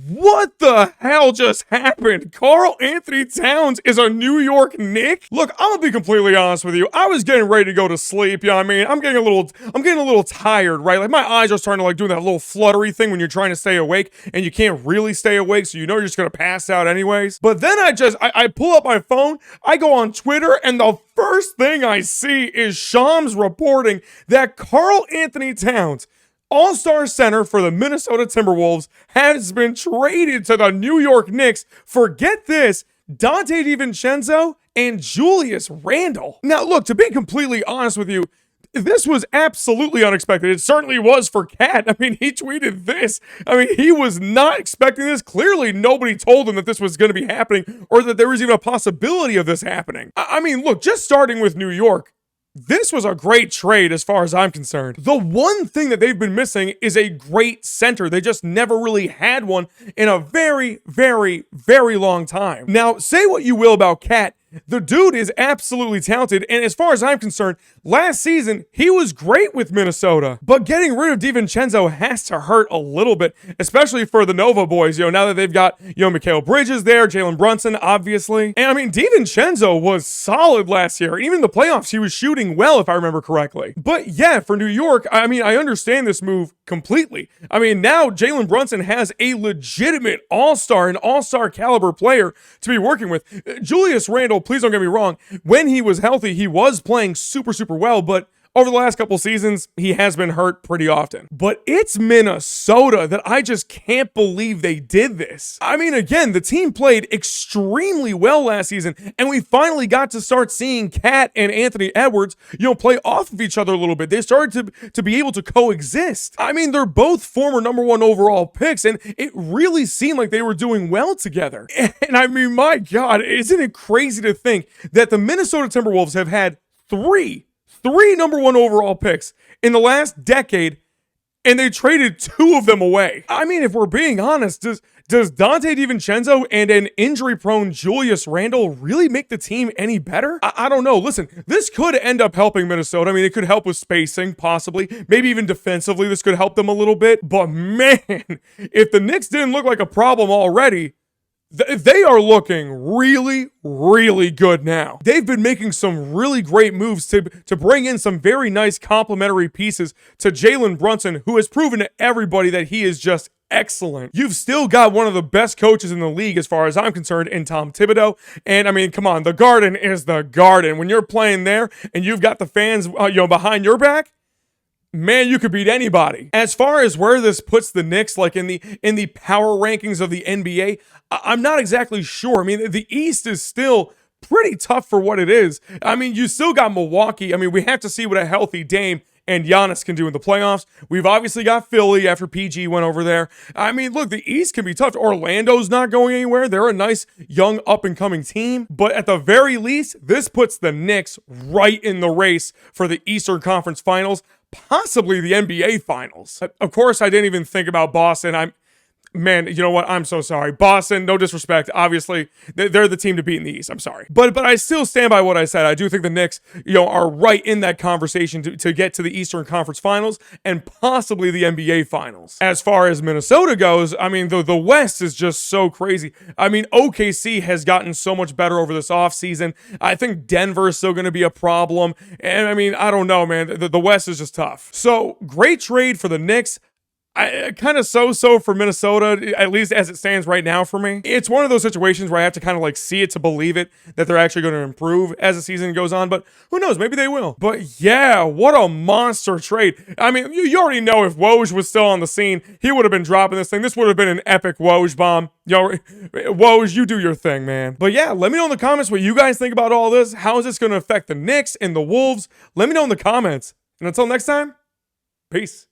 What the hell just happened? Karl Anthony Towns is a New York Knick? Look, I'm gonna be completely honest with you. I was getting ready to go to sleep, you know what I mean? I'm getting a little tired, right? Like my eyes are starting to like do that little fluttery thing when you're trying to stay awake and you can't really stay awake, so you know you're just gonna pass out anyways. But then I pull up my phone, I go on Twitter, and the first thing I see is Shams reporting that Karl Anthony Towns, all-star center for the Minnesota Timberwolves, has been traded to the New York Knicks for, get this, Dante DiVincenzo and Julius Randle. Now, look, to be completely honest with you, this was absolutely unexpected. It certainly was for Cat. I mean, he tweeted this. I mean, he was not expecting this. Clearly, nobody told him that this was going to be happening or that there was even a possibility of this happening. I mean, look, just starting with New York, this was a great trade as far as I'm concerned. The one thing that they've been missing is a great center. They just never really had one in a very, very, very long time. Now, say what you will about Cat, the dude is absolutely talented, and as far as I'm concerned, last season, he was great with Minnesota. But getting rid of DiVincenzo has to hurt a little bit, especially for the Nova boys, you know, now that they've got, you know, Mikal Bridges there, Jalen Brunson, obviously. And I mean, DiVincenzo was solid last year. Even in the playoffs, he was shooting well, if I remember correctly. But yeah, for New York, I mean, I understand this move completely. I mean, now Jalen Brunson has a legitimate all-star, an all-star caliber player to be working with. Julius Randle, please don't get me wrong, when he was healthy, he was playing super, super well, but over the last couple seasons, he has been hurt pretty often. But it's Minnesota that I just can't believe they did this. I mean, again, the team played extremely well last season, and we finally got to start seeing Cat and Anthony Edwards, you know, play off of each other a little bit. They started to be able to coexist. I mean, they're both former #1 overall picks, and it really seemed like they were doing well together. And I mean, my God, isn't it crazy to think that the Minnesota Timberwolves have had three #1 overall picks in the last decade, and they traded 2 of them away. I mean, if we're being honest, does Dante DiVincenzo and an injury-prone Julius Randle really make the team any better? I don't know. Listen, this could end up helping Minnesota. I mean, it could help with spacing, possibly. Maybe even defensively, this could help them a little bit. But man, if the Knicks didn't look like a problem already, they are looking really, really good now. They've been making some really great moves to bring in some very nice complementary pieces to Jalen Brunson, who has proven to everybody that he is just excellent. You've still got one of the best coaches in the league as far as I'm concerned in Tom Thibodeau. And I mean, come on, the Garden is the Garden. When you're playing there and you've got the fans behind your back, man, you could beat anybody. As far as where this puts the Knicks, like in the power rankings of the NBA, I'm not exactly sure. I mean, the East is still pretty tough for what it is. I mean, you still got Milwaukee. I mean, we have to see what a healthy Dame and Giannis can do in the playoffs. We've obviously got Philly after PG went over there. I mean, look, the East can be tough. Orlando's not going anywhere. They're a nice, young, up-and-coming team. But at the very least, this puts the Knicks right in the race for the Eastern Conference Finals, possibly the NBA Finals. Of course, I didn't even think about Boston. Man, you know what? I'm so sorry. Boston, no disrespect. Obviously, they're the team to beat in the East. I'm sorry. But I still stand by what I said. I do think the Knicks, are right in that conversation to get to the Eastern Conference Finals and possibly the NBA Finals. As far as Minnesota goes, I mean, the West is just so crazy. I mean, OKC has gotten so much better over this offseason. I think Denver is still going to be a problem. And I mean, I don't know, man. The West is just tough. So, great trade for the Knicks. I kind of so for Minnesota, at least as it stands right now for me. It's one of those situations where I have to kind of like see it to believe it, that they're actually going to improve as the season goes on, but who knows, maybe they will. But yeah, what a monster trade. I mean, you already know if Woj was still on the scene, he would have been dropping this thing. This would have been an epic Woj bomb. Woj, you do your thing, man. But yeah, let me know in the comments what you guys think about all this. How is this going to affect the Knicks and the Wolves? Let me know in the comments. And until next time, peace.